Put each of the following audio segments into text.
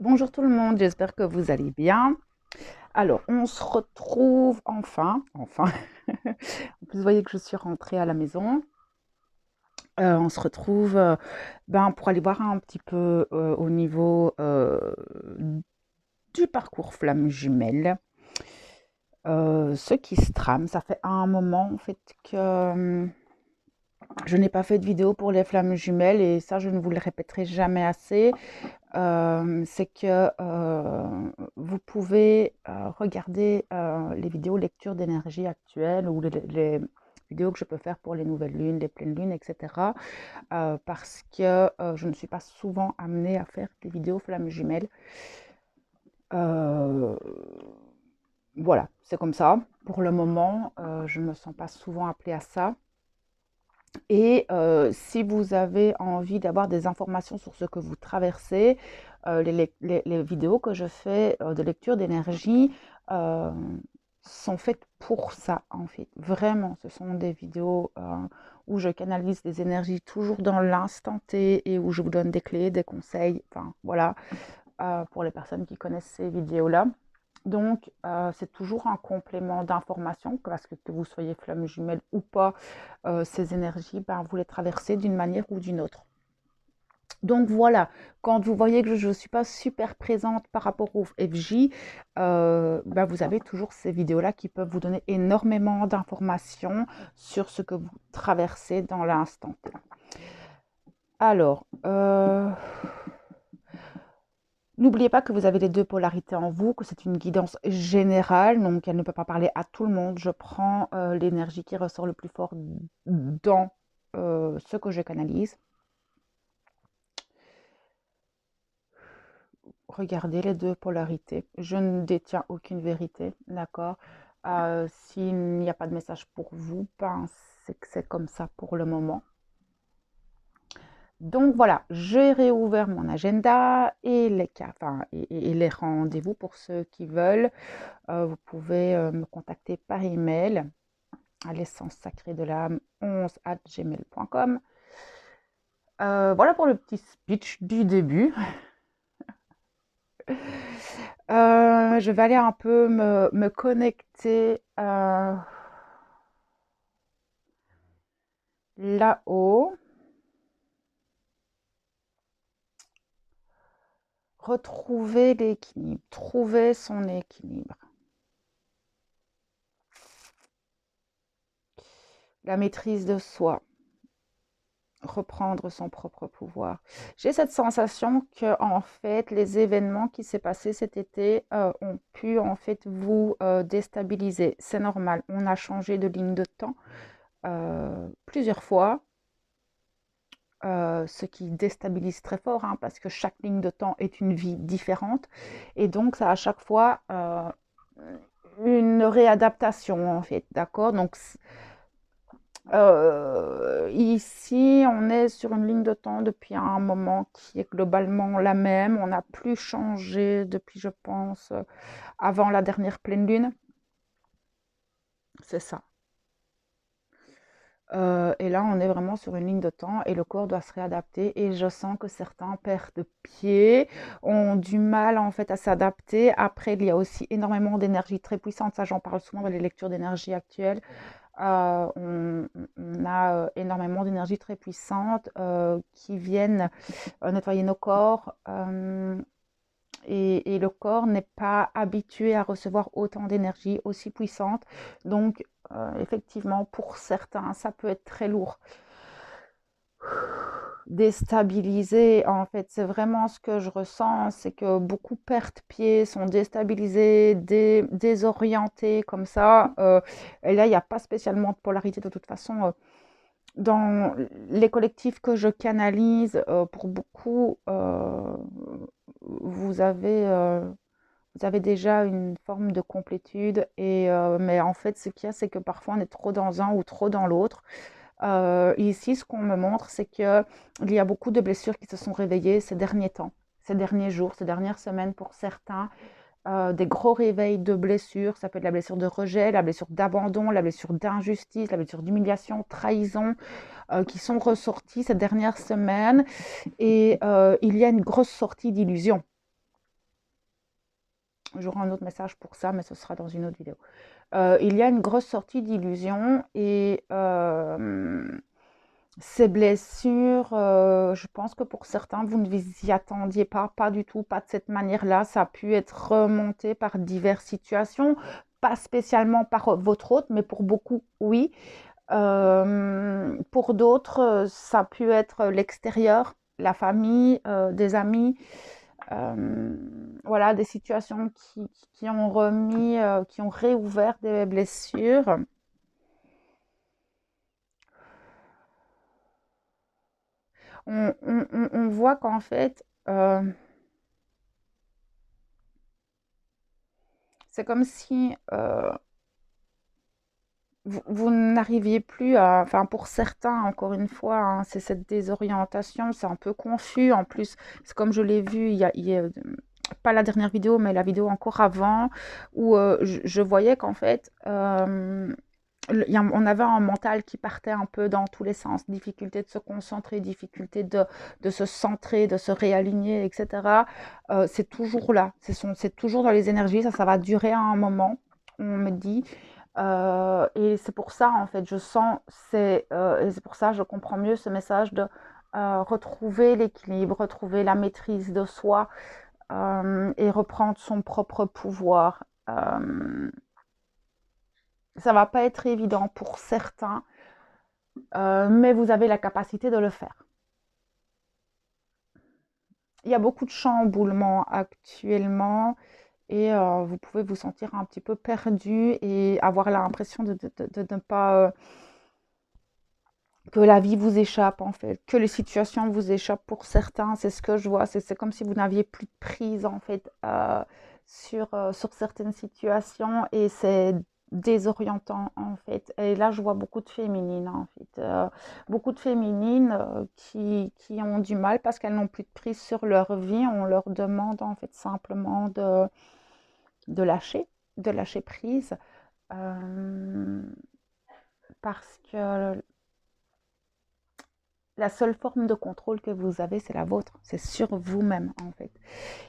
Bonjour tout le monde, j'espère que vous allez bien. Alors, on se retrouve enfin. En plus, vous voyez que je suis rentrée à la maison. On se retrouve pour aller voir un petit peu au niveau du parcours Flamme Jumelle. Ce qui se trame, ça fait un moment en fait que je n'ai pas fait de vidéo pour les Flammes Jumelles et ça, je ne vous le répéterai jamais assez. C'est que vous pouvez regarder les vidéos lecture d'énergie actuelles ou les vidéos que je peux faire pour les nouvelles lunes, les pleines lunes, etc. Parce que je ne suis pas souvent amenée à faire des vidéos flammes jumelles. Euh, voilà, c'est comme ça. Pour le moment, je ne me sens pas souvent appelée à ça. Et si vous avez envie d'avoir des informations sur ce que vous traversez, les vidéos que je fais de lecture d'énergie euh, sont faites pour ça, en fait. Vraiment, ce sont des vidéos où je canalise des énergies toujours dans l'instant T et où je vous donne des clés, des conseils, enfin voilà, pour les personnes qui connaissent ces vidéos-là. Donc, c'est toujours un complément d'information, parce que vous soyez flamme jumelle ou pas, ces énergies, vous les traversez d'une manière ou d'une autre. Donc voilà, quand vous voyez que je ne suis pas super présente par rapport au FJ, vous avez toujours ces vidéos-là qui peuvent vous donner énormément d'informations sur ce que vous traversez dans l'instant T. Alors, n'oubliez pas que vous avez les deux polarités en vous, que c'est une guidance générale, donc elle ne peut pas parler à tout le monde. Je prends l'énergie qui ressort le plus fort dans ce que je canalise. Regardez les deux polarités. Je ne détiens aucune vérité, d'accord? S'il n'y a pas de message pour vous, c'est que c'est comme ça pour le moment. Donc voilà, j'ai réouvert mon agenda et les rendez-vous pour ceux qui veulent. Vous pouvez me contacter par email à l'essence sacrée de l'âme 11@gmail.com. Voilà pour le petit speech du début. Je vais aller un peu me connecter là-haut. Retrouver l'équilibre, trouver son équilibre. La maîtrise de soi, reprendre son propre pouvoir. J'ai cette sensation que en fait les événements qui s'est passé cet été ont pu en fait vous déstabiliser. C'est normal, on a changé de ligne de temps plusieurs fois. Ce qui déstabilise très fort, hein, parce que chaque ligne de temps est une vie différente. Et donc, ça à chaque fois une réadaptation, en fait, d'accord? Donc, ici, on est sur une ligne de temps depuis un moment qui est globalement la même. On n'a plus changé depuis, je pense, avant la dernière pleine lune. C'est ça. Et là, on est vraiment sur une ligne de temps et le corps doit se réadapter. Et je sens que certains perdent pied, ont du mal en fait à s'adapter. Après, il y a aussi énormément d'énergie très puissante. Ça, j'en parle souvent dans les lectures d'énergie actuelles. On a énormément d'énergie très puissante qui viennent nettoyer nos corps. Et le corps n'est pas habitué à recevoir autant d'énergie aussi puissante. Donc, effectivement, pour certains, ça peut être très lourd. Déstabilisé, en fait, c'est vraiment ce que je ressens, c'est que beaucoup perdent pied, sont déstabilisés, désorientés comme ça. Et là, il n'y a pas spécialement de polarité de toute façon. Dans les collectifs que je canalise, pour beaucoup, vous avez, euh, vous avez déjà une forme de complétude. Mais en fait, ce qu'il y a, c'est que parfois on est trop dans un ou trop dans l'autre. Ici, ce qu'on me montre, c'est qu'il y a beaucoup de blessures qui se sont réveillées ces derniers temps, ces derniers jours, ces dernières semaines pour certains. Des gros réveils de blessures, ça peut être la blessure de rejet, la blessure d'abandon, la blessure d'injustice, la blessure d'humiliation, trahison, qui sont ressorties ces dernières semaines. Et il y a une grosse sortie d'illusions. J'aurai un autre message pour ça, mais ce sera dans une autre vidéo. Il y a une grosse sortie d'illusion et ces blessures, je pense que pour certains, vous ne vous y attendiez pas du tout, pas de cette manière-là. Ça a pu être remonté par diverses situations, pas spécialement par votre hôte, mais pour beaucoup, oui. Pour d'autres, ça a pu être l'extérieur, la famille, des amis. Voilà, des situations qui ont remis, qui ont réouvert des blessures. On voit qu'en fait, c'est comme si vous n'arriviez plus à, enfin pour certains, encore une fois, hein, c'est cette désorientation, c'est un peu confus. En plus, c'est comme je l'ai vu, pas la dernière vidéo, mais la vidéo encore avant, où je voyais qu'en fait, on avait un mental qui partait un peu dans tous les sens, difficulté de se concentrer, difficulté de se centrer, de se réaligner, etc. C'est toujours là, c'est toujours dans les énergies, ça va durer à un moment, on me dit. Et c'est pour ça, en fait, je sens, et c'est pour ça, je comprends mieux ce message de retrouver l'équilibre, retrouver la maîtrise de soi et reprendre son propre pouvoir. Ça va pas être évident pour certains, mais vous avez la capacité de le faire. Il y a beaucoup de chamboulements actuellement et vous pouvez vous sentir un petit peu perdu et avoir l'impression de ne pas... que la vie vous échappe en fait, que les situations vous échappent pour certains, c'est ce que je vois, c'est comme si vous n'aviez plus de prise en fait sur certaines situations et c'est désorientant en fait. Et là je vois beaucoup de féminines en fait, beaucoup de féminines qui ont du mal parce qu'elles n'ont plus de prise sur leur vie, on leur demande en fait simplement de lâcher, de lâcher prise euh, parce que la seule forme de contrôle que vous avez, c'est la vôtre. C'est sur vous-même, en fait.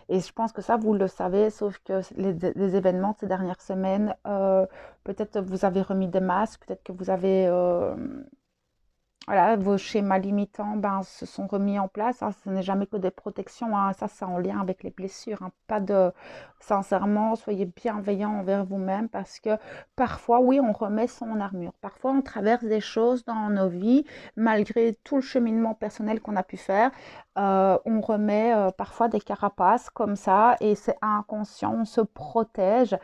Et je pense que ça, vous le savez, sauf que les événements de ces dernières semaines, peut-être vous avez remis des masques, peut-être que vous avez voilà, vos schémas limitants se sont remis en place. Hein. Ce n'est jamais que des protections. Hein. Ça, c'est en lien avec les blessures. Hein. Pas de... Sincèrement, soyez bienveillants envers vous-même parce que parfois, oui, on remet son armure. Parfois, on traverse des choses dans nos vies, malgré tout le cheminement personnel qu'on a pu faire. On remet parfois des carapaces comme ça et c'est inconscient. On se protège.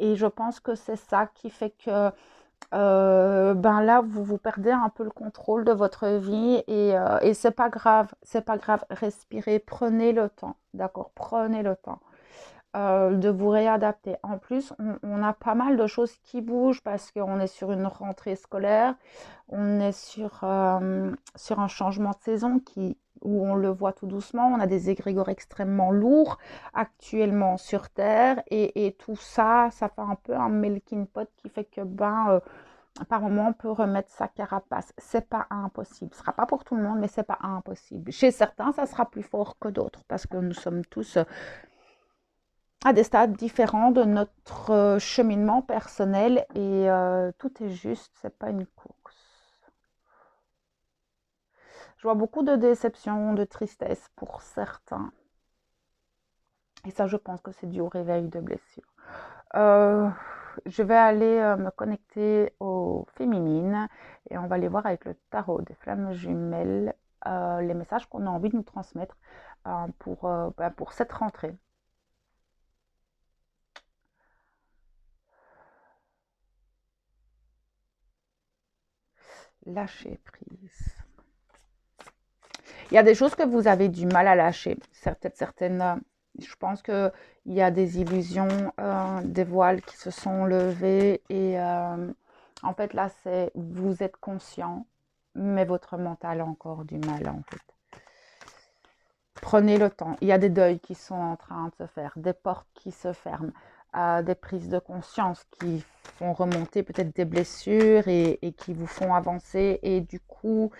Et je pense que c'est ça qui fait que là, vous perdez un peu le contrôle de votre vie et c'est pas grave, c'est pas grave. Respirez, prenez le temps, d'accord? Prenez le temps de vous réadapter. En plus, on a pas mal de choses qui bougent parce qu'on est sur une rentrée scolaire, on est sur un changement de saison où on le voit tout doucement. On a des égrégores extrêmement lourds actuellement sur Terre et tout ça, ça fait un peu un melting pot qui fait que par moment, on peut remettre sa carapace. C'est pas impossible. Ce sera pas pour tout le monde, mais c'est pas impossible. Chez certains, ça sera plus fort que d'autres parce que nous sommes tous à des stades différents de notre cheminement personnel et tout est juste. C'est pas une course. Je vois beaucoup de déception, de tristesse pour certains. Et ça, je pense que c'est dû au réveil de blessures. Euh, je vais aller me connecter aux féminines et on va aller voir avec le tarot des flammes jumelles les messages qu'on a envie de nous transmettre pour cette rentrée. Lâcher prise. Il y a des choses que vous avez du mal à lâcher. Certaines, je pense qu'il y a des illusions, des voiles qui se sont levés et en fait là, vous êtes conscient, mais votre mental a encore du mal en fait. Prenez le temps. Il y a des deuils qui sont en train de se faire, des portes qui se ferment, des prises de conscience qui font remonter peut-être des blessures et qui vous font avancer. Et du coup,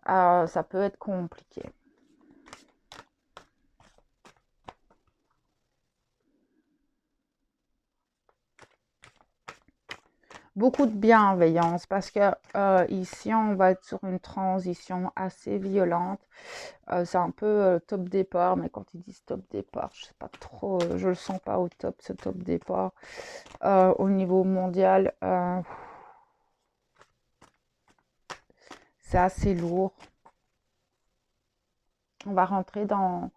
ça peut être compliqué. « beaucoup de bienveillance parce que ici, on va être sur une transition assez violente. C'est un peu top départ, mais quand ils disent top départ, je sais pas trop, je le sens pas au top, ce top départ. Au niveau mondial, c'est assez lourd. On va rentrer dans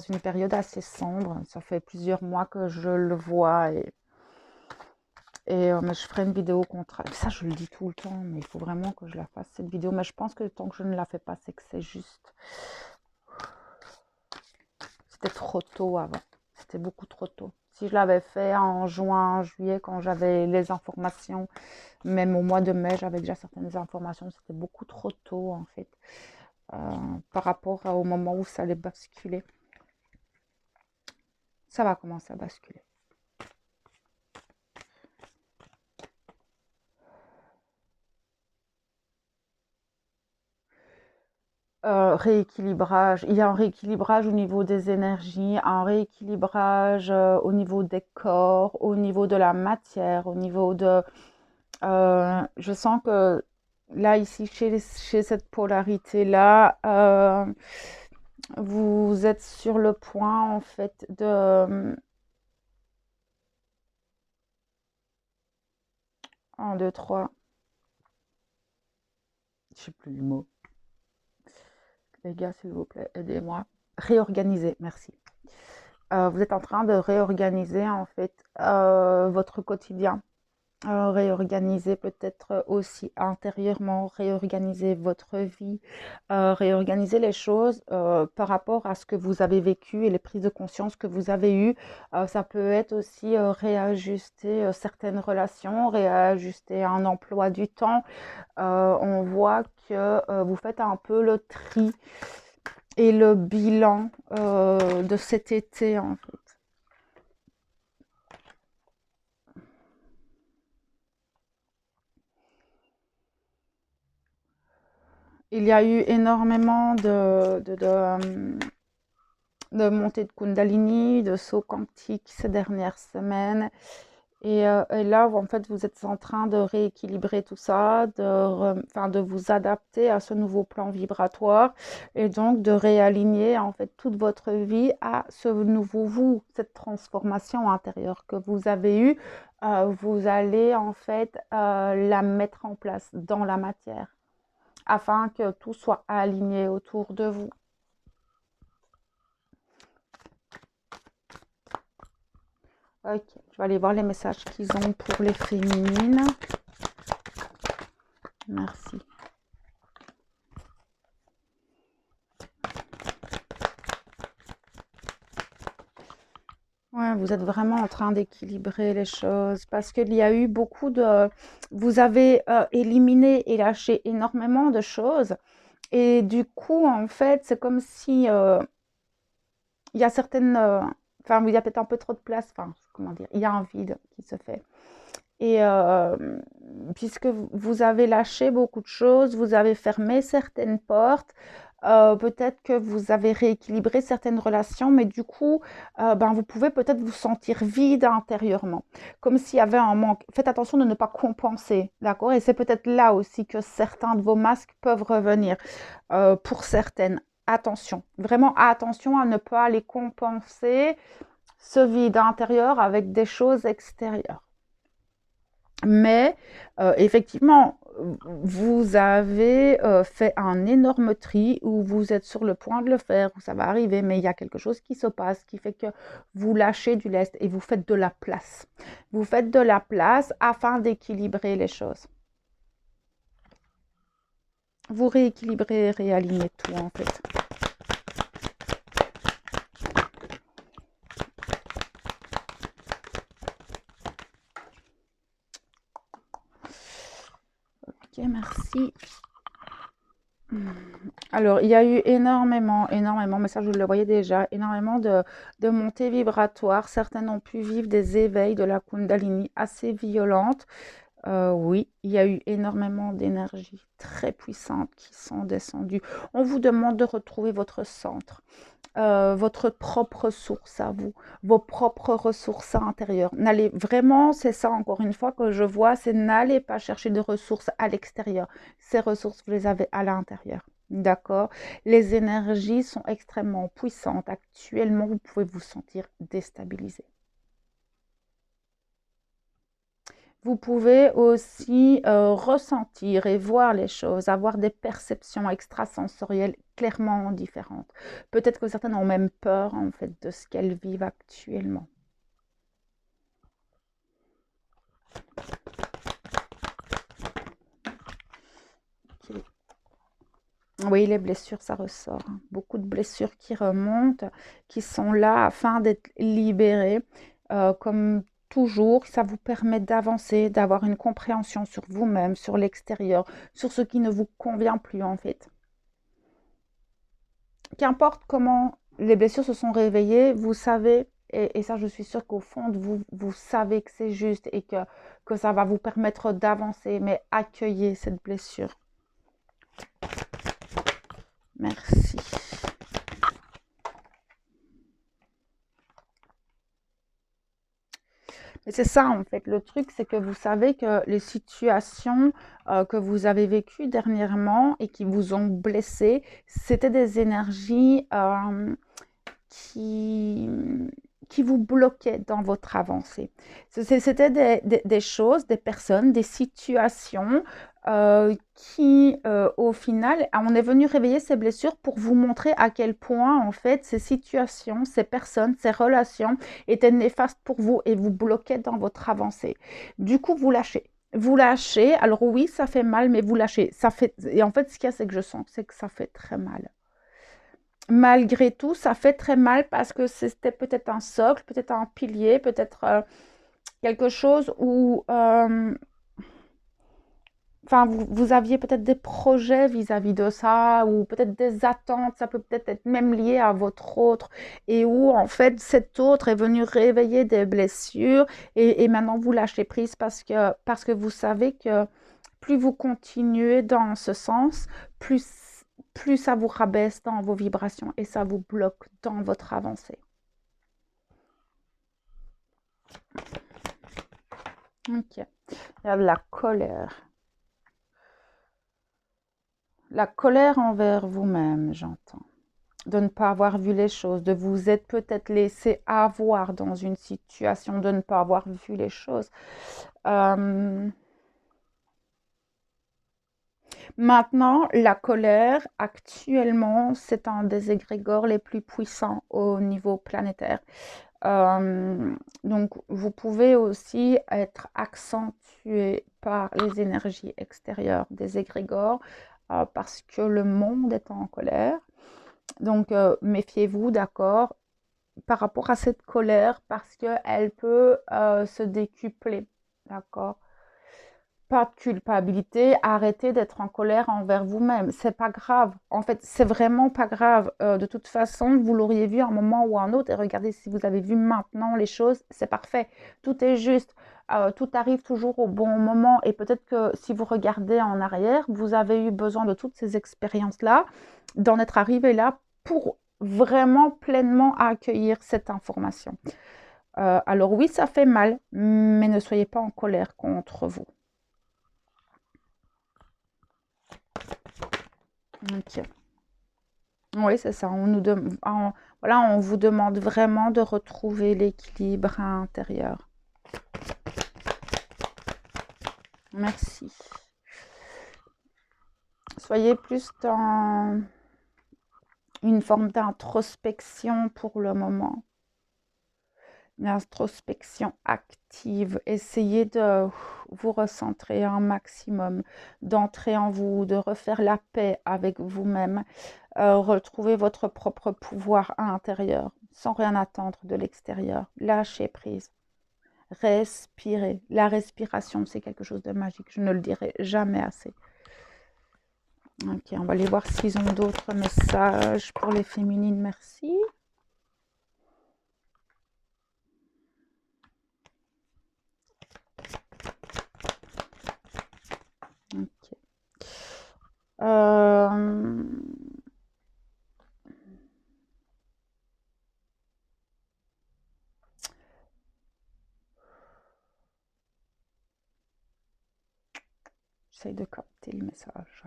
une période assez sombre. Ça fait plusieurs mois que je le vois mais je ferai une vidéo contre. Ça, je le dis tout le temps, mais il faut vraiment que je la fasse cette vidéo. Mais je pense que tant que je ne la fais pas, c'est que c'est juste. C'était trop tôt avant. C'était beaucoup trop tôt. Si je l'avais fait en juin, juillet, quand j'avais les informations, même au mois de mai, j'avais déjà certaines informations. C'était beaucoup trop tôt, en fait, par rapport au moment où ça allait basculer. Ça va commencer à basculer. Rééquilibrage. Il y a un rééquilibrage au niveau des énergies, un rééquilibrage au niveau des corps, au niveau de la matière, au niveau de... je sens que là, ici, chez cette polarité-là, vous êtes sur le point, en fait, de... 1, 2, 3. Je sais plus le mot. Les gars, s'il vous plaît, aidez-moi. Réorganiser, merci. Vous êtes en train de réorganiser en fait votre quotidien, réorganiser peut-être aussi intérieurement, réorganiser votre vie, réorganiser les choses par rapport à ce que vous avez vécu et les prises de conscience que vous avez eues. Ça peut être aussi réajuster certaines relations, réajuster un emploi du temps. On voit que vous faites un peu le tri et le bilan de cet été en fait. Il y a eu énormément de montées de Kundalini, de sauts quantiques ces dernières semaines. Et là, en fait, vous êtes en train de rééquilibrer tout ça, de vous adapter à ce nouveau plan vibratoire et donc de réaligner en fait toute votre vie à ce nouveau vous, cette transformation intérieure que vous avez eue. Vous allez en fait la mettre en place dans la matière afin que tout soit aligné autour de vous. Ok, je vais aller voir les messages qu'ils ont pour les féminines. Merci. Ouais, vous êtes vraiment en train d'équilibrer les choses parce qu'il y a eu beaucoup de... Vous avez éliminé et lâché énormément de choses. Et du coup, en fait, c'est comme si il y a certaines... Enfin, il y a peut-être un peu trop de place. Enfin, comment dire? Il y a un vide qui se fait. Et puisque vous avez lâché beaucoup de choses, vous avez fermé certaines portes, peut-être que vous avez rééquilibré certaines relations, mais du coup, vous pouvez peut-être vous sentir vide intérieurement, comme s'il y avait un manque. Faites attention de ne pas compenser, d'accord? Et c'est peut-être là aussi que certains de vos masques peuvent revenir pour certaines. Attention, vraiment attention à ne pas aller compenser ce vide intérieur avec des choses extérieures. Mais effectivement, vous avez fait un énorme tri où vous êtes sur le point de le faire, où ça va arriver, mais il y a quelque chose qui se passe qui fait que vous lâchez du lest et vous faites de la place. Vous faites de la place afin d'équilibrer les choses. Vous rééquilibrez, réalignez tout en fait. Ok, merci. Alors, il y a eu énormément, mais ça je le voyais déjà, énormément de montées vibratoires. Certaines ont pu vivre des éveils de la Kundalini assez violentes. Oui, il y a eu énormément d'énergies très puissantes qui sont descendues. On vous demande de retrouver votre centre, votre propre source à vous, vos propres ressources intérieures. N'allez vraiment, c'est ça encore une fois que je vois, c'est n'allez pas chercher de ressources à l'extérieur. Ces ressources, vous les avez à l'intérieur. D'accord? Les énergies sont extrêmement puissantes. Actuellement, vous pouvez vous sentir déstabilisé. Vous pouvez aussi ressentir et voir les choses, avoir des perceptions extrasensorielles clairement différentes. Peut-être que certaines ont même peur en fait de ce qu'elles vivent actuellement. Ok. Oui, les blessures, ça ressort, hein. Beaucoup de blessures qui remontent, qui sont là afin d'être libérées. Comme toujours, ça vous permet d'avancer, d'avoir une compréhension sur vous-même, sur l'extérieur, sur ce qui ne vous convient plus en fait. Qu'importe comment les blessures se sont réveillées, vous savez, et ça je suis sûre qu'au fond de vous, vous savez que c'est juste et que ça va vous permettre d'avancer, mais accueillez cette blessure. Merci. Mais c'est ça en fait, le truc c'est que vous savez que les situations que vous avez vécues dernièrement et qui vous ont blessé, c'était des énergies qui, qui vous bloquaient dans votre avancée. C'était des choses, des personnes, des situations qui, au final, on est venu réveiller ces blessures pour vous montrer à quel point, en fait, ces situations, ces personnes, ces relations étaient néfastes pour vous et vous bloquaient dans votre avancée. Du coup, vous lâchez. Vous lâchez. Alors oui, ça fait mal, mais vous lâchez. Ça fait... Et en fait, ce qu'il y a, c'est que je sens, c'est que ça fait très mal. Malgré tout, ça fait très mal parce que c'était peut-être un socle, peut-être un pilier, peut-être quelque chose où enfin, vous aviez peut-être des projets vis-à-vis de ça, ou peut-être des attentes, ça peut peut-être être même lié à votre autre, et où en fait cet autre est venu réveiller des blessures, et maintenant vous lâchez prise parce que vous savez que plus vous continuez dans ce sens, plus ça vous rabaisse dans vos vibrations et ça vous bloque dans votre avancée. Ok. Il y a de la colère. La colère envers vous-même, j'entends. De ne pas avoir vu les choses, de vous être peut-être laissé avoir dans une situation, de ne pas avoir vu les choses. Maintenant, la colère, actuellement, c'est un des égrégores les plus puissants au niveau planétaire. Donc, vous pouvez aussi être accentué par les énergies extérieures des égrégores parce que le monde est en colère. Donc, méfiez-vous, d'accord, par rapport à cette colère parce qu'elle peut se décupler, d'accord. Pas de culpabilité, arrêtez d'être en colère envers vous-même. C'est pas grave. En fait, c'est vraiment pas grave. De toute façon, vous l'auriez vu à un moment ou à un autre. Et regardez si vous avez vu maintenant les choses, c'est parfait. Tout est juste. Tout arrive toujours au bon moment. Et peut-être que si vous regardez en arrière, vous avez eu besoin de toutes ces expériences-là, d'en être arrivé là pour vraiment pleinement accueillir cette information. Alors oui, ça fait mal, mais ne soyez pas en colère contre vous. Ok. Oui, c'est ça. Voilà, on vous demande vraiment de retrouver l'équilibre intérieur. Merci. Soyez plus dans une forme d'introspection pour le moment. Une introspection active. Essayez de vous recentrer un maximum, d'entrer en vous, de refaire la paix avec vous-même, retrouver votre propre pouvoir intérieur, sans rien attendre de l'extérieur. Lâchez prise. Respirez. La respiration, c'est quelque chose de magique. Je ne le dirai jamais assez. Ok, on va aller voir s'ils ont d'autres messages pour les féminines. Merci. J'essaie de capter le message.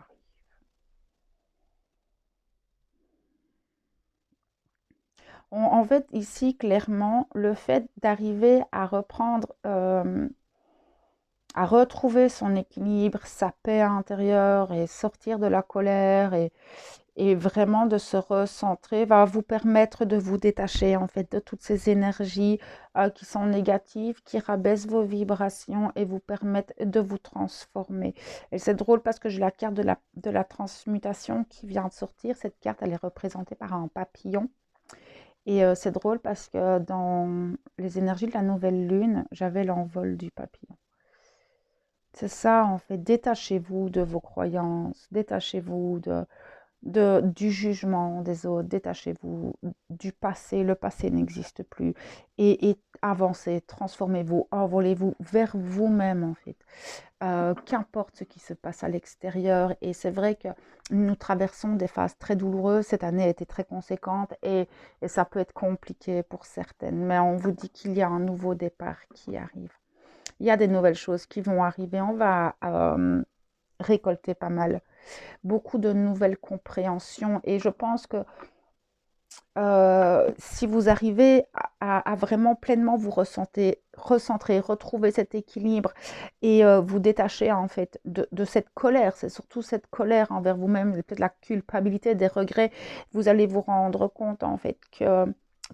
En fait, ici, clairement, le fait d'arriver à reprendre, à retrouver son équilibre, sa paix intérieure et sortir de la colère et vraiment de se recentrer va vous permettre de vous détacher en fait de toutes ces énergies qui sont négatives, qui rabaissent vos vibrations et vous permettent de vous transformer. Et c'est drôle parce que j'ai la carte de la transmutation qui vient de sortir. Cette carte, elle est représentée par un papillon. Et c'est drôle parce que dans les énergies de la nouvelle lune, j'avais l'envol du papillon. C'est ça, en fait. Détachez-vous de vos croyances, détachez-vous du jugement des autres, détachez-vous du passé. Le passé n'existe plus. Et avancez, transformez-vous, envolez-vous vers vous-même, en fait. Qu'importe ce qui se passe à l'extérieur. Et c'est vrai que nous traversons des phases très douloureuses. Cette année a été très conséquente et ça peut être compliqué pour certaines. Mais on vous dit qu'il y a un nouveau départ qui arrive. Il y a des nouvelles choses qui vont arriver. On va récolter pas mal. Beaucoup de nouvelles compréhensions. Et je pense que si vous arrivez à vraiment pleinement vous recentrer, retrouver cet équilibre et vous détacher en fait de cette colère, c'est surtout cette colère envers vous-même, peut-être la culpabilité, des regrets, vous allez vous rendre compte en fait que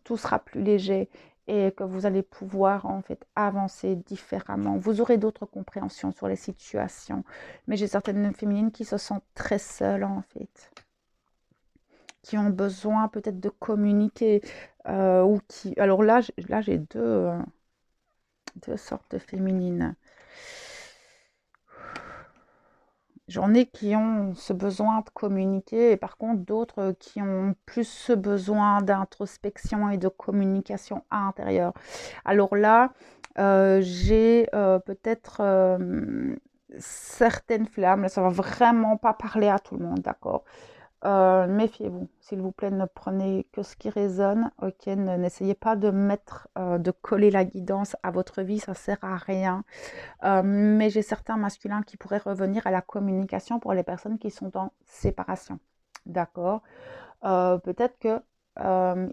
tout sera plus léger et que vous allez pouvoir en fait avancer différemment. Vous aurez d'autres compréhensions sur les situations, mais j'ai certaines féminines qui se sentent très seules en fait, qui ont besoin peut-être de communiquer ou qui... Alors là j'ai deux sortes féminines. J'en ai qui ont ce besoin de communiquer et par contre d'autres qui ont plus ce besoin d'introspection et de communication intérieure. Alors là, j'ai peut-être certaines flammes, là, ça va vraiment pas parler à tout le monde, d'accord? Méfiez-vous, s'il vous plaît, ne prenez que ce qui résonne, ok, n'essayez pas de mettre, de coller la guidance à votre vie, ça sert à rien. Mais j'ai certains masculins qui pourraient revenir à la communication pour les personnes qui sont en séparation, d'accord? Peut-être que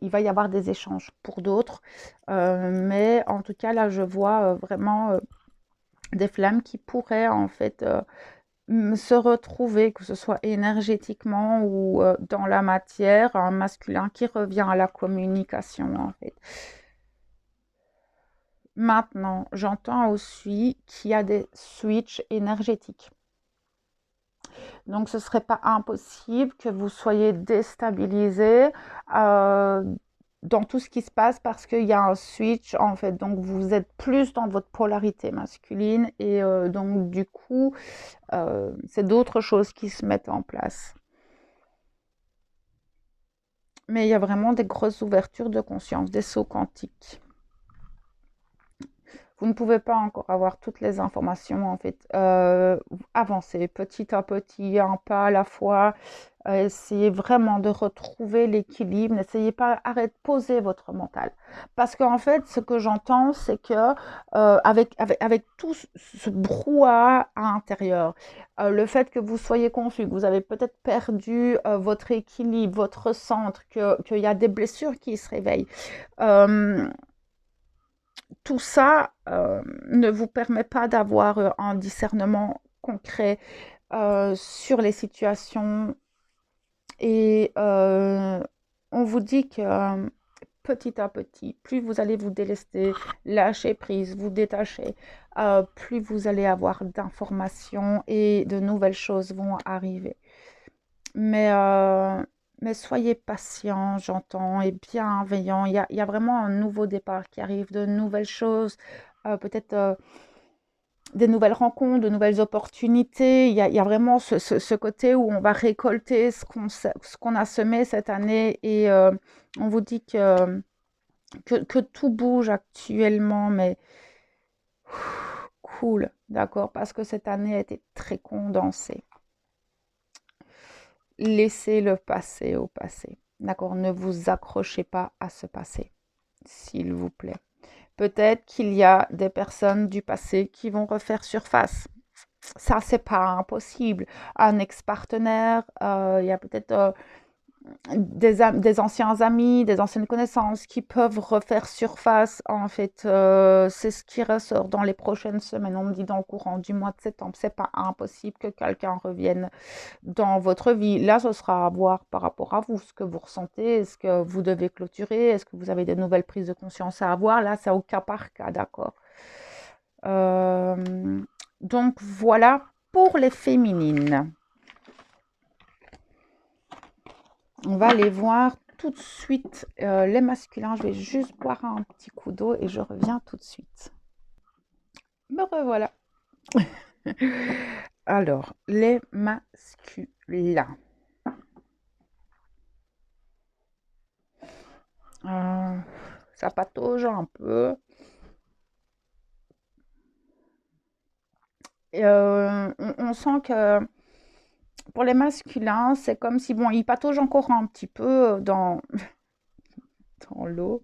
il va y avoir des échanges pour d'autres, mais en tout cas là je vois vraiment des flammes qui pourraient en fait se retrouver, que ce soit énergétiquement ou dans la matière, un masculin qui revient à la communication en fait. Maintenant, j'entends aussi qu'il y a des switches énergétiques. Donc, ce ne serait pas impossible que vous soyez déstabilisé dans tout ce qui se passe parce qu'il y a un switch en fait. Donc, vous êtes plus dans votre polarité masculine et donc, du coup, c'est d'autres choses qui se mettent en place. Mais il y a vraiment des grosses ouvertures de conscience, des sauts quantiques. Vous ne pouvez pas encore avoir toutes les informations, en fait. Avancez petit à petit, un pas à la fois. Essayez vraiment de retrouver l'équilibre. N'essayez pas, arrêtez, posez votre mental. Parce qu'en fait, ce que j'entends, c'est que avec tout ce brouhaha à l'intérieur, le fait que vous soyez confus, que vous avez peut-être perdu votre équilibre, votre centre, qu'il y a des blessures qui se réveillent, tout ça ne vous permet pas d'avoir un discernement concret sur les situations et on vous dit que petit à petit, plus vous allez vous délester, lâcher prise, vous détacher, plus vous allez avoir d'informations et de nouvelles choses vont arriver. Mais, mais soyez patient, j'entends, et bienveillant. Il y a vraiment un nouveau départ qui arrive, de nouvelles choses, peut-être des nouvelles rencontres, de nouvelles opportunités. Il y a vraiment ce côté où on va récolter ce qu'on a semé cette année et on vous dit que tout bouge actuellement, mais cool, d'accord, parce que cette année a été très condensée. Laissez le passé au passé. D'accord? Ne vous accrochez pas à ce passé, s'il vous plaît. Peut-être qu'il y a des personnes du passé qui vont refaire surface. ça, c'est pas impossible. Un ex-partenaire, il y a peut-être des anciens amis, des anciennes connaissances qui peuvent refaire surface. En fait, c'est ce qui ressort dans les prochaines semaines. On me dit dans le courant du mois de septembre, c'est pas impossible que quelqu'un revienne dans votre vie. Là, ce sera à voir par rapport à vous, ce que vous ressentez, est-ce que vous devez clôturer, est-ce que vous avez des nouvelles prises de conscience à avoir. Là, c'est au cas par cas, d'accord. Euh, donc voilà pour les féminines. On va aller voir tout de suite les masculins. Je vais juste boire un petit coup d'eau et je reviens tout de suite. Me revoilà. Alors, les masculins. Ça patauge un peu. Et, on sent que pour les masculins, c'est comme si, bon, ils pataugent encore un petit peu dans l'eau,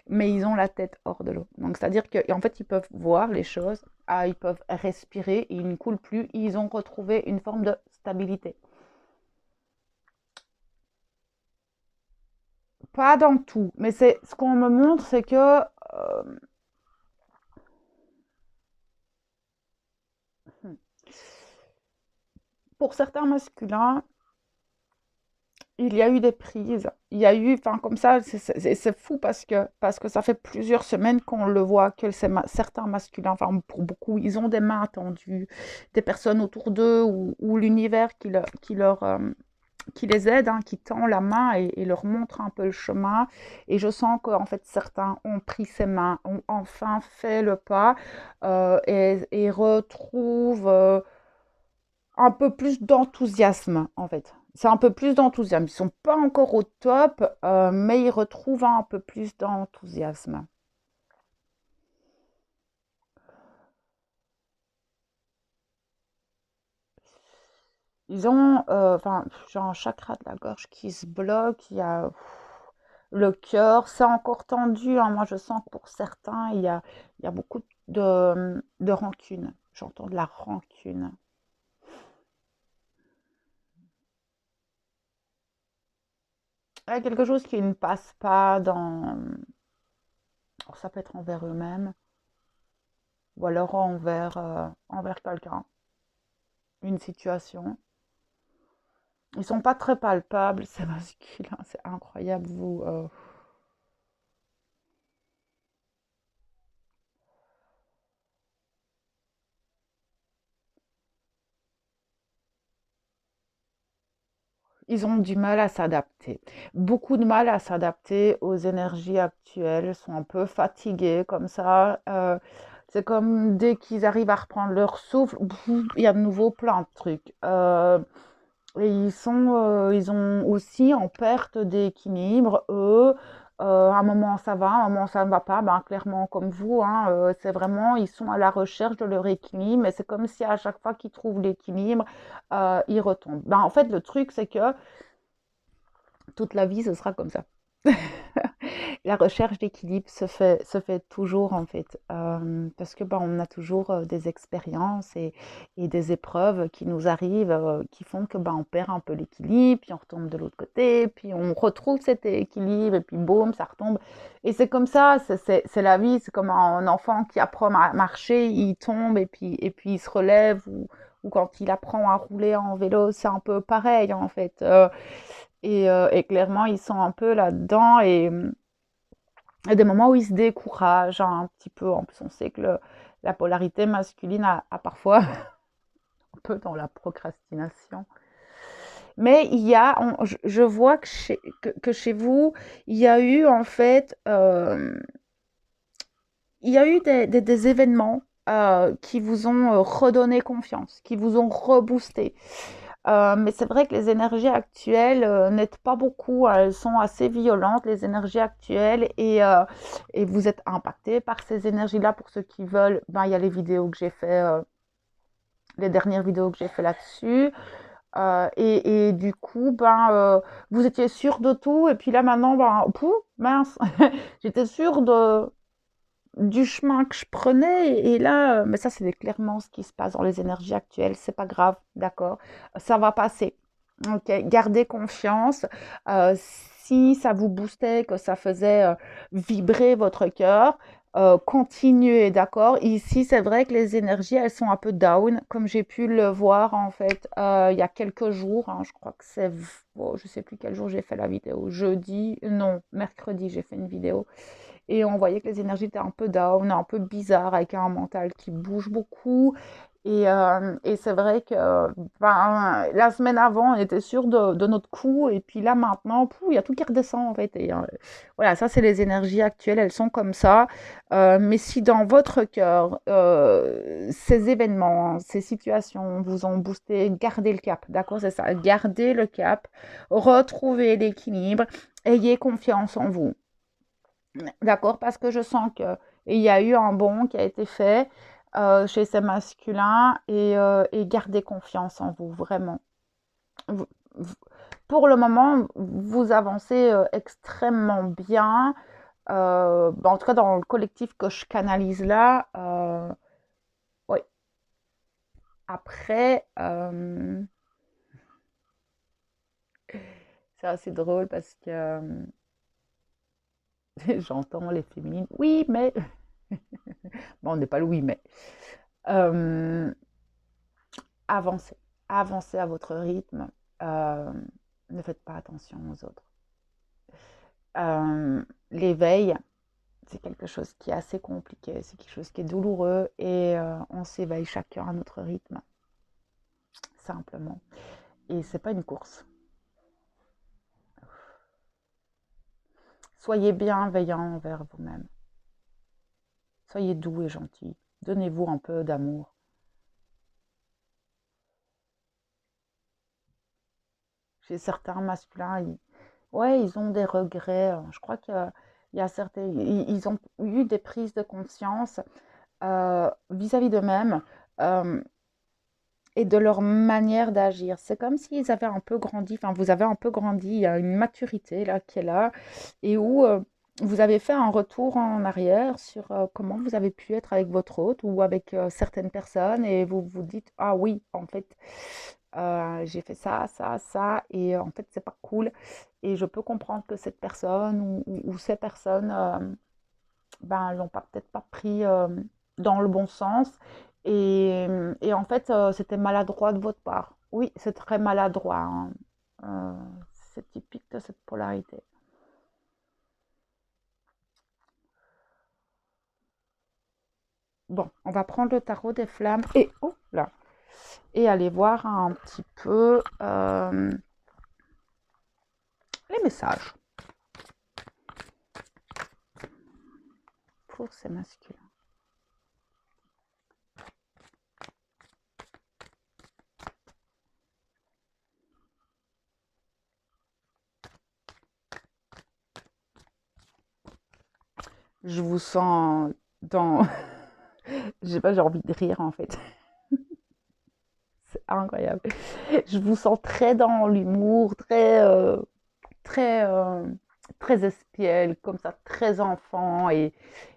mais ils ont la tête hors de l'eau. Donc, c'est-à-dire qu'en fait, ils peuvent voir les choses, ils peuvent respirer, ils ne coulent plus, ils ont retrouvé une forme de stabilité. Pas dans tout, mais c'est ce qu'on me montre, c'est que pour certains masculins, il y a eu des prises. Il y a eu, enfin comme ça, c'est fou parce que ça fait plusieurs semaines qu'on le voit, que certains masculins, enfin pour beaucoup, ils ont des mains tendues, des personnes autour d'eux ou l'univers qui les aide, hein, qui tend la main et leur montre un peu le chemin. Et je sens qu'en fait certains ont pris ces mains, ont enfin fait le pas et retrouvent un peu plus d'enthousiasme en fait. C'est un peu plus d'enthousiasme. Ils sont pas encore au top, mais ils retrouvent un peu plus d'enthousiasme. Ils ont, enfin, j'ai un chakra de la gorge qui se bloque. Il y a le cœur, c'est encore tendu, hein. Moi, je sens que pour certains, il y a beaucoup de rancune. J'entends de la rancune. Il y a quelque chose qui ne passe pas dans. Alors, ça peut être envers eux-mêmes ou alors envers quelqu'un, une situation. Ils sont pas très palpables, ces masculins, c'est incroyable. Ils ont du mal à s'adapter. Beaucoup de mal à s'adapter aux énergies actuelles. Ils sont un peu fatigués comme ça. C'est comme dès qu'ils arrivent à reprendre leur souffle, il y a de nouveau plein de trucs. Et ils ont aussi en perte d'équilibre, eux. À un moment ça va, à un moment ça ne va pas. Ben, clairement comme vous, hein, c'est vraiment, ils sont à la recherche de leur équilibre. Mais c'est comme si à chaque fois qu'ils trouvent l'équilibre, ils retombent. Ben, en fait, le truc, c'est que toute la vie, ce sera comme ça. La recherche d'équilibre se fait toujours en fait, parce que ben, on a toujours des expériences et des épreuves qui nous arrivent, qui font que ben, on perd un peu l'équilibre, puis on retombe de l'autre côté, puis on retrouve cet équilibre, et puis boum, ça retombe. Et c'est comme ça, c'est la vie, c'est comme un enfant qui apprend à marcher, il tombe et puis il se relève, ou quand il apprend à rouler en vélo, c'est un peu pareil en fait. Et clairement, ils sont un peu là-dedans et il y a des moments où ils se découragent, hein, un petit peu. En plus, on sait que la polarité masculine a parfois un peu dans la procrastination. Mais je vois que chez vous, il y a eu en fait, il y a eu des événements qui vous ont redonné confiance, qui vous ont reboosté. Mais c'est vrai que les énergies actuelles n'aident pas beaucoup. Elles sont assez violentes, les énergies actuelles, et vous êtes impacté par ces énergies-là. Pour ceux qui veulent, ben, il y a les vidéos que j'ai fait, les dernières vidéos que j'ai fait là-dessus. Et du coup, ben, vous étiez sûr de tout, et puis là maintenant, ben, pouf, mince, j'étais sûre du chemin que je prenais. Et là, mais ça, c'est clairement ce qui se passe dans les énergies actuelles. C'est pas grave, d'accord? Ça va passer. Ok, gardez confiance. Si ça vous boostait, que ça faisait vibrer votre cœur, continuez, d'accord? Ici, c'est vrai que les énergies, elles sont un peu down, comme j'ai pu le voir en fait il y a quelques jours. Hein, je crois que c'est, oh, je sais plus quel jour j'ai fait la vidéo. Jeudi, non, mercredi, j'ai fait une vidéo. Et on voyait que les énergies étaient un peu down, un peu bizarres, avec un mental qui bouge beaucoup. Et c'est vrai que ben, la semaine avant, on était sûr de notre coup. Et puis là, maintenant, il y a tout qui redescend, en fait. Et voilà, ça, c'est les énergies actuelles. Elles sont comme ça. Mais si dans votre cœur, ces événements, ces situations vous ont boosté, gardez le cap. D'accord? C'est ça. Gardez le cap. Retrouvez l'équilibre. Ayez confiance en vous. D'accord, parce que je sens que il y a eu un bond qui a été fait chez ces masculins et gardez confiance en vous, vraiment. Vous- vous- pour le moment, vous avancez extrêmement bien. En tout cas, dans le collectif que je canalise là, oui. Après, c'est assez drôle parce que j'entends les féminines. Oui, mais bon, on n'est pas le oui, mais. Euh, avancez, avancez à votre rythme. Euh, ne faites pas attention aux autres. L'éveil, c'est quelque chose qui est assez compliqué, c'est quelque chose qui est douloureux et on s'éveille chacun à notre rythme, simplement. Et c'est pas une course. Soyez bienveillant envers vous-même. Soyez doux et gentil. Donnez-vous un peu d'amour. Chez certains masculins, ouais, ils ont des regrets. Je crois qu'il y a certains, ils ont eu des prises de conscience vis-à-vis d'eux-mêmes euh, et de leur manière d'agir. C'est comme s'ils avaient un peu grandi, enfin vous avez un peu grandi, il y a une maturité là qui est là et où vous avez fait un retour en arrière sur comment vous avez pu être avec votre hôte ou avec certaines personnes et vous vous dites, ah oui, en fait, j'ai fait ça, ça, ça et en fait c'est pas cool et je peux comprendre que cette personne ou ces personnes ben, l'ont pas peut-être pas pris dans le bon sens. Et en fait, c'était maladroit de votre part. Oui, c'est très maladroit. Hein. Euh, c'est typique de cette polarité. Bon, on va prendre le tarot des flammes et oh là, et aller voir un petit peu les messages pour ces masculins. Je vous sens dans, je sais pas, j'ai envie de rire en fait. C'est incroyable. Je vous sens très dans l'humour, très, très espiègle, comme ça, très enfant, et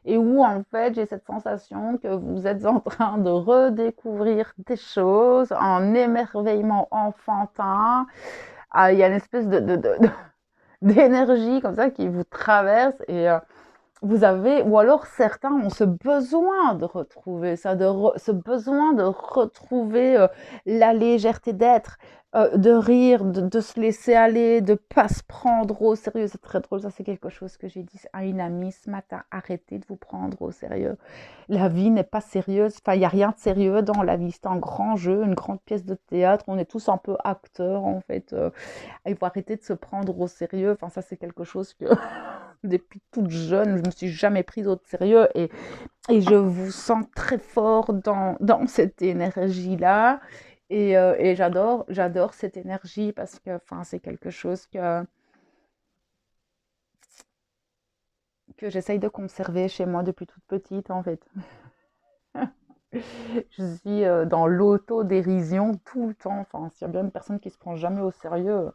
où en fait j'ai cette sensation que vous êtes en train de redécouvrir des choses, en émerveillement enfantin. Ah, il y a une espèce d'énergie comme ça qui vous traverse et vous avez, ou alors certains ont ce besoin de retrouver ça, ce besoin de retrouver la légèreté d'être, de rire, de se laisser aller, de pas se prendre au sérieux. C'est très drôle, ça c'est quelque chose que j'ai dit à une amie ce matin. Arrêtez de vous prendre au sérieux. La vie n'est pas sérieuse, enfin il n'y a rien de sérieux dans la vie. C'est un grand jeu, une grande pièce de théâtre. On est tous un peu acteurs en fait. Il faut arrêter de se prendre au sérieux. Enfin ça c'est quelque chose que depuis toute jeune, je me suis jamais prise au sérieux et je vous sens très fort dans cette énergie-là. Et j'adore cette énergie parce que enfin, c'est quelque chose que j'essaye de conserver chez moi depuis toute petite en fait. Je suis dans l'autodérision tout le temps. Enfin, s'il y a bien une personne qui se prend jamais au sérieux,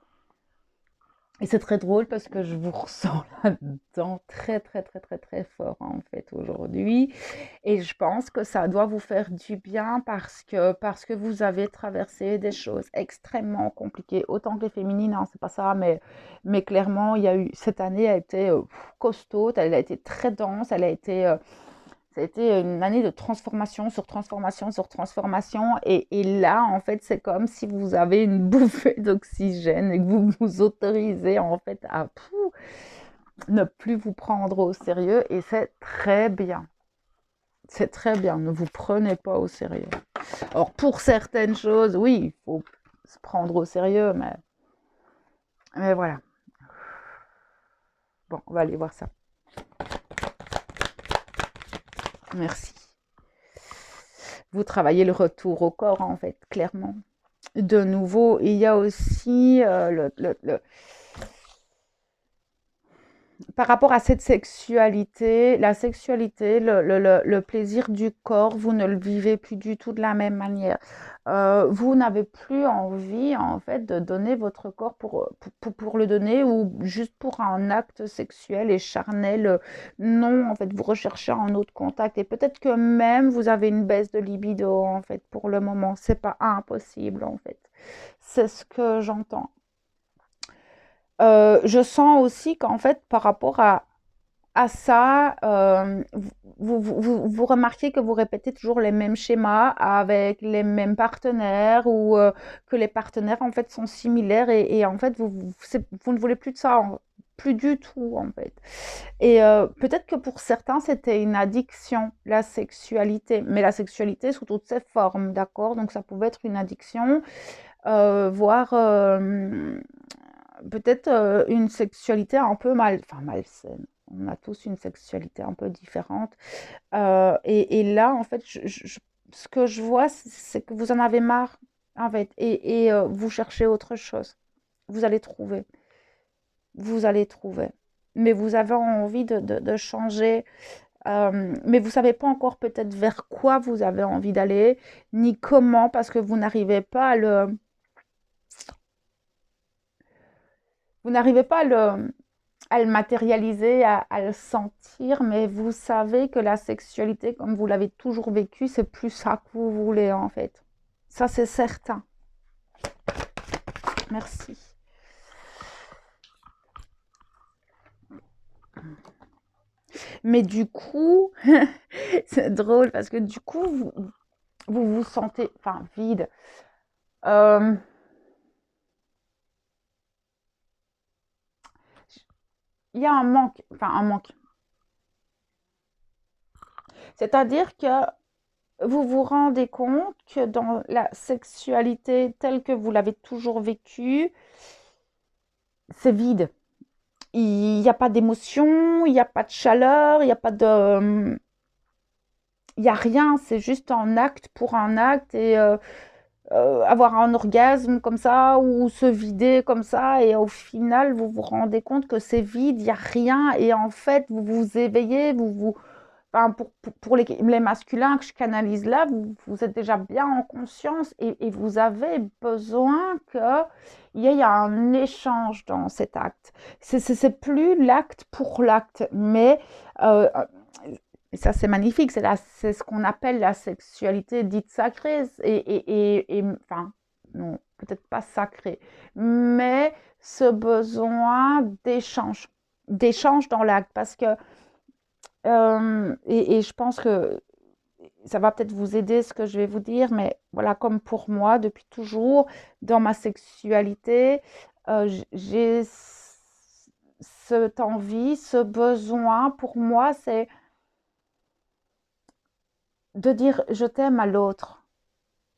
Et c'est très drôle parce que je vous ressens là-dedans très, très, très, très, très fort en fait aujourd'hui. Et je pense que ça doit vous faire du bien parce que vous avez traversé des choses extrêmement compliquées. Autant que les féminines, hein, c'est pas ça, mais clairement, il y a eu, cette année a été costaud, elle a été très dense, ça a été une année de transformation sur transformation sur transformation. Et là, en fait, c'est comme si vous avez une bouffée d'oxygène et que vous vous autorisez, en fait, à ne plus vous prendre au sérieux. Et c'est très bien. C'est très bien. Ne vous prenez pas au sérieux. Alors, pour certaines choses, oui, il faut se prendre au sérieux, mais voilà. Bon, on va aller voir ça. Merci. Vous travaillez le retour au corps, en fait, clairement. De nouveau, il y a aussi par rapport à cette sexualité, la sexualité, le plaisir du corps, vous ne le vivez plus du tout de la même manière. Vous n'avez plus envie, en fait, de donner votre corps pour le donner ou juste pour un acte sexuel et charnel. Non, en fait, vous recherchez un autre contact et peut-être que même vous avez une baisse de libido, en fait, pour le moment. C'est pas impossible, en fait. C'est ce que j'entends. Je sens aussi qu'en fait, par rapport à ça, vous remarquez que vous répétez toujours les mêmes schémas avec les mêmes partenaires ou que les partenaires en fait sont similaires et en fait vous ne voulez plus de ça, plus du tout en fait. Et peut-être que pour certains c'était une addiction, la sexualité, mais la sexualité sous toutes ses formes, d'accord? Donc ça pouvait être une addiction, voire peut-être une sexualité un peu enfin malsaine. On a tous une sexualité un peu différente. Et là, en fait, ce que je vois, c'est que vous en avez marre, en fait, et vous cherchez autre chose. Vous allez trouver. Vous allez trouver. Mais vous avez envie de changer. Mais vous ne savez pas encore peut-être vers quoi vous avez envie d'aller, ni comment, parce que vous n'arrivez pas à le matérialiser, à le sentir, mais vous savez que la sexualité, comme vous l'avez toujours vécu, c'est plus ça que vous voulez en fait. Ça, c'est certain. Merci. Mais du coup, c'est drôle parce que du coup, vous sentez, enfin, vide. Euh, Il y a un manque, enfin un manque. C'est-à-dire que vous vous rendez compte que dans la sexualité telle que vous l'avez toujours vécue, c'est vide. Il n'y a pas d'émotion, il n'y a pas de chaleur, il n'y a pas de... Il n'y a rien, c'est juste un acte pour un acte et avoir un orgasme comme ça ou se vider comme ça et au final vous vous rendez compte que c'est vide, il n'y a rien et en fait vous vous éveillez, enfin, pour les masculins que je canalise là, vous êtes déjà bien en conscience et vous avez besoin qu'il y ait un échange dans cet acte. C'est plus l'acte pour l'acte, mais euh, ça c'est magnifique, c'est ce qu'on appelle la sexualité dite sacrée, enfin, non, peut-être pas sacrée, mais ce besoin d'échange dans l'acte, parce que et je pense que ça va peut-être vous aider ce que je vais vous dire, mais voilà, comme pour moi, depuis toujours, dans ma sexualité, j'ai cette envie, ce besoin, pour moi, c'est de dire je t'aime à l'autre.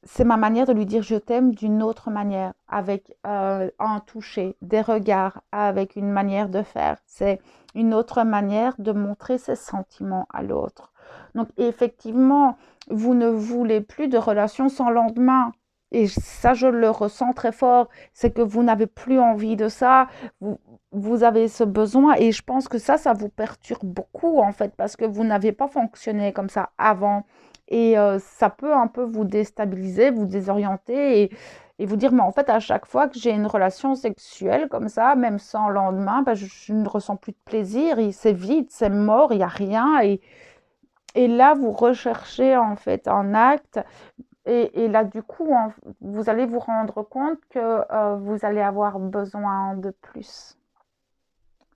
C'est ma manière de lui dire je t'aime d'une autre manière, avec un toucher, des regards, avec une manière de faire. C'est une autre manière de montrer ses sentiments à l'autre. Donc effectivement, vous ne voulez plus de relations sans lendemain. Et ça, je le ressens très fort. C'est que vous n'avez plus envie de ça. Vous, vous avez ce besoin. Et je pense que ça vous perturbe beaucoup, en fait, parce que vous n'avez pas fonctionné comme ça avant. Et ça peut un peu vous déstabiliser, vous désorienter Et vous dire, mais en fait, à chaque fois que j'ai une relation sexuelle comme ça, même sans lendemain, ben, je ne ressens plus de plaisir, c'est vide, c'est mort, il n'y a rien. Et là, vous recherchez en fait un acte. Et là, du coup, vous allez vous rendre compte que vous allez avoir besoin de plus.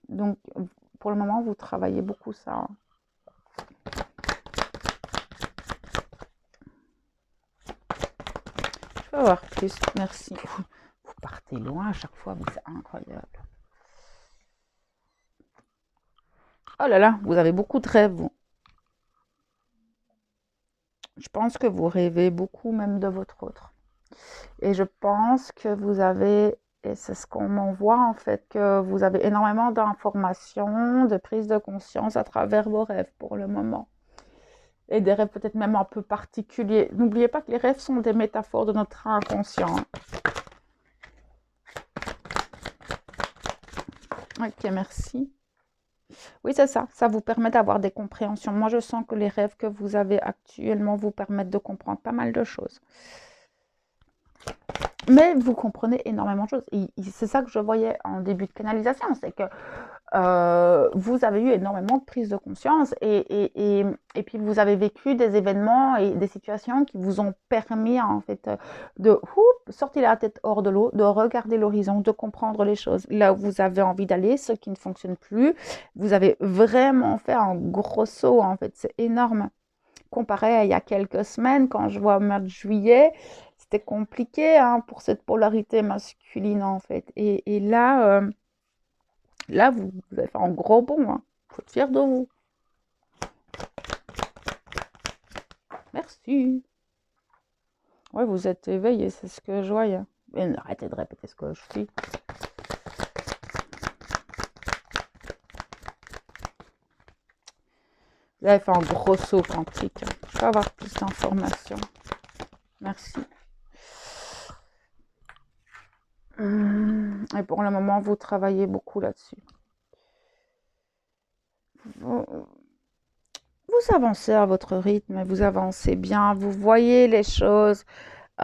Donc, pour le moment, vous travaillez beaucoup ça, hein. Je peux avoir plus, merci. Vous partez loin à chaque fois, mais c'est incroyable. Oh là là, vous avez beaucoup de rêves, vous. Je pense que vous rêvez beaucoup même de votre autre. Et je pense que vous avez, et c'est ce qu'on m'envoie en fait, que vous avez énormément d'informations, de prise de conscience à travers vos rêves pour le moment. Et des rêves peut-être même un peu particuliers. N'oubliez pas que les rêves sont des métaphores de notre inconscient. Ok, merci. Oui, c'est ça. Ça vous permet d'avoir des compréhensions. Moi, je sens que les rêves que vous avez actuellement vous permettent de comprendre pas mal de choses. Mais vous comprenez énormément de choses. C'est ça que je voyais en début de canalisation, c'est que vous avez eu énormément de prise de conscience et puis vous avez vécu des événements et des situations qui vous ont permis en fait de sortir la tête hors de l'eau, de regarder l'horizon, de comprendre les choses. Là où vous avez envie d'aller, ce qui ne fonctionne plus, vous avez vraiment fait un gros saut en fait, c'est énorme. Comparé à il y a quelques semaines, quand je vois au mois de juillet, c'était compliqué hein, pour cette polarité masculine en fait. Et là, là vous avez fait un gros bond. Hein. Faut être fier de vous. Merci. Ouais, vous êtes éveillé, c'est ce que je voyais. Mais arrêtez de répéter ce que je dis. Vous avez fait un gros saut quantique. Je peux avoir plus d'informations. Merci. Et pour le moment, vous travaillez beaucoup là-dessus. Vous avancez à votre rythme, vous avancez bien, vous voyez les choses qui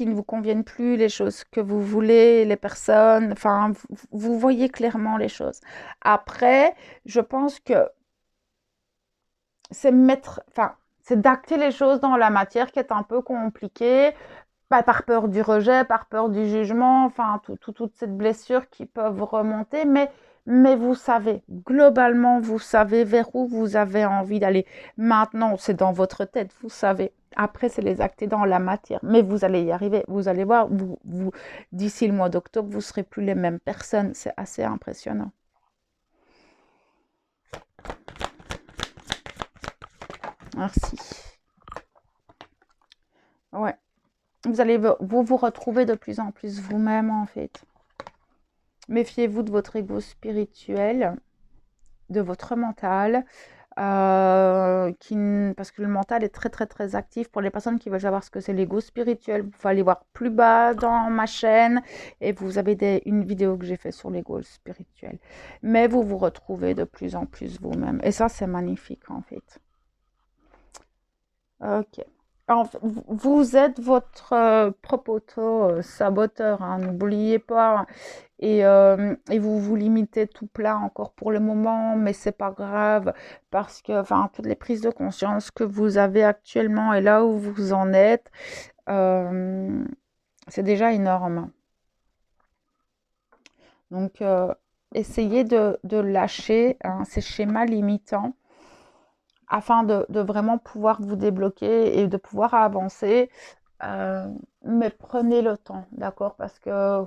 ne vous conviennent plus, les choses que vous voulez, les personnes, enfin, vous voyez clairement les choses. Après, je pense que c'est c'est d'acter les choses dans la matière qui est un peu compliqué, par peur du rejet, par peur du jugement, enfin, toutes ces blessures qui peuvent remonter, mais vous savez, globalement, vous savez vers où vous avez envie d'aller. Maintenant, c'est dans votre tête, vous savez. Après, c'est les acter dans la matière, mais vous allez y arriver. Vous allez voir, d'ici le mois d'octobre, vous ne serez plus les mêmes personnes. C'est assez impressionnant. Merci. Ouais. Vous allez vous retrouver de plus en plus vous-même, en fait. Méfiez-vous de votre ego spirituel, de votre mental, parce que le mental est très très très actif. Pour les personnes qui veulent savoir ce que c'est l'ego spirituel, vous pouvez aller voir plus bas dans ma chaîne et vous avez une vidéo que j'ai faite sur l'ego spirituel. Mais vous vous retrouvez de plus en plus vous-même. Et ça, c'est magnifique en fait. Ok. En fait, vous êtes votre propre auto-saboteur, hein, n'oubliez pas. Et vous vous limitez tout plat encore pour le moment, mais c'est pas grave parce que enfin, toutes les prises de conscience que vous avez actuellement et là où vous en êtes, c'est déjà énorme. Donc, essayez de lâcher hein, ces schémas limitants afin de vraiment pouvoir vous débloquer et de pouvoir avancer. Mais prenez le temps, d'accord? Parce que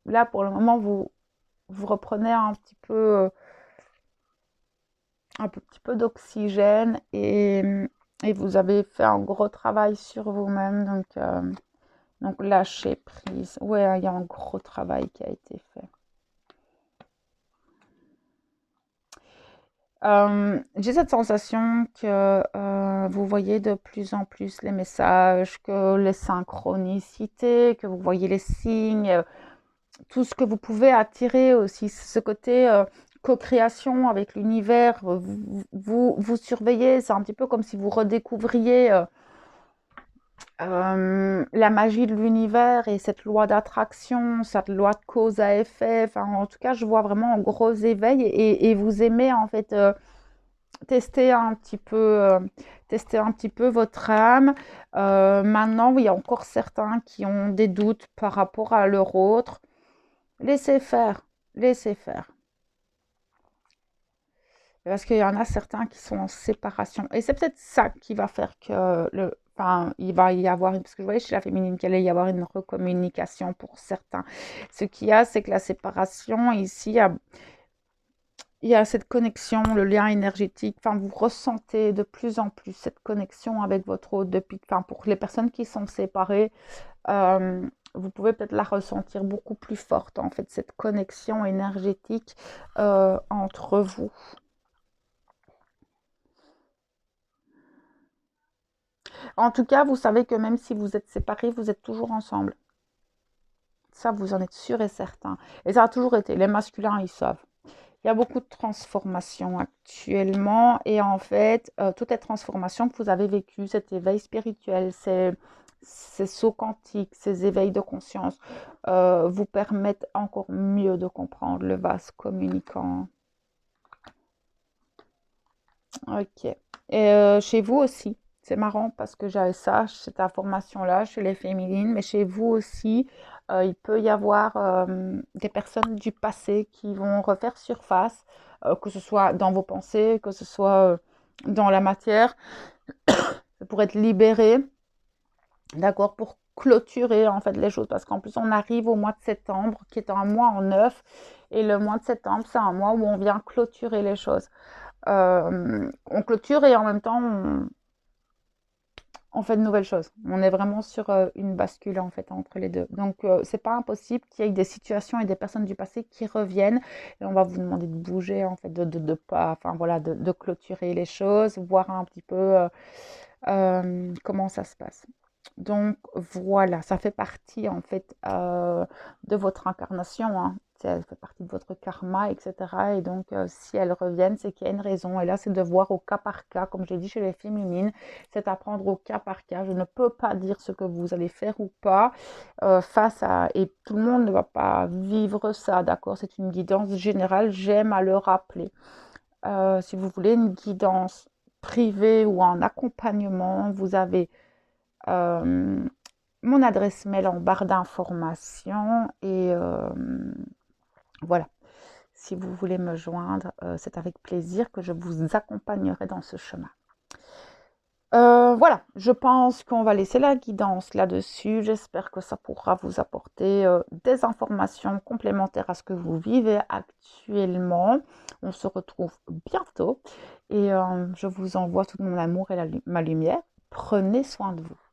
là, pour le moment, vous reprenez un petit peu d'oxygène et vous avez fait un gros travail sur vous-même. Donc lâchez prise. Ouais, il y a un gros travail qui a été fait. J'ai cette sensation que vous voyez de plus en plus les messages, que les synchronicités, que vous voyez les signes, tout ce que vous pouvez attirer aussi, ce côté co-création avec l'univers, vous surveillez, c'est un petit peu comme si vous redécouvriez la magie de l'univers et cette loi d'attraction, cette loi de cause à effet. Enfin, en tout cas, je vois vraiment un gros éveil et vous aimez en fait tester un petit peu, tester un petit peu votre âme. Maintenant, il y a encore certains qui ont des doutes par rapport à leur autre. Laissez faire, laissez faire. Parce qu'il y en a certains qui sont en séparation. Et c'est peut-être ça qui va faire que enfin, il va y avoir, parce que je voyais chez la féminine qu'il allait y avoir une recommunication pour certains. Ce qu'il y a, c'est que la séparation, ici, il y a cette connexion, le lien énergétique. Enfin, vous ressentez de plus en plus cette connexion avec votre autre depuis, enfin, pour les personnes qui sont séparées, euh, vous pouvez peut-être la ressentir beaucoup plus forte, en fait, cette connexion énergétique entre vous. En tout cas, vous savez que même si vous êtes séparés, vous êtes toujours ensemble. Ça, vous en êtes sûr et certain. Et ça a toujours été. Les masculins, ils savent. Il y a beaucoup de transformations actuellement. Et en fait, toutes les transformations que vous avez vécues, cet éveil spirituel, ces sauts quantiques, ces éveils de conscience, vous permettent encore mieux de comprendre le vase communicant. Ok. Et chez vous aussi, c'est marrant parce que j'avais ça, cette information-là chez les féminines, mais chez vous aussi, il peut y avoir des personnes du passé qui vont refaire surface, que ce soit dans vos pensées, que ce soit dans la matière, pour être libéré, d'accord, pour clôturer en fait les choses, parce qu'en plus on arrive au mois de septembre, qui est un mois en neuf, et le mois de septembre, c'est un mois où on vient clôturer les choses. On clôture et en même temps on fait de nouvelles choses. On est vraiment sur une bascule en fait entre les deux. Donc c'est pas impossible qu'il y ait des situations et des personnes du passé qui reviennent et on va vous demander de bouger en fait, de pas, enfin voilà, de clôturer les choses, voir un petit peu comment ça se passe. Donc voilà, ça fait partie en fait de votre incarnation, hein. Ça fait partie de votre karma, etc. Et donc si elles reviennent, c'est qu'il y a une raison. Et là, c'est de voir au cas par cas, comme j'ai dit chez les féminines, c'est apprendre au cas par cas. Je ne peux pas dire ce que vous allez faire ou pas face à... Et tout le monde ne va pas vivre ça, d'accord? C'est une guidance générale, j'aime à le rappeler. Si vous voulez une guidance privée ou en accompagnement, vous avez euh, mon adresse mail en barre d'informations et voilà. Si vous voulez me joindre, c'est avec plaisir que je vous accompagnerai dans ce chemin. Voilà, je pense qu'on va laisser la guidance là-dessus. J'espère que ça pourra vous apporter des informations complémentaires à ce que vous vivez actuellement. On se retrouve bientôt et je vous envoie tout mon amour et ma lumière. Prenez soin de vous.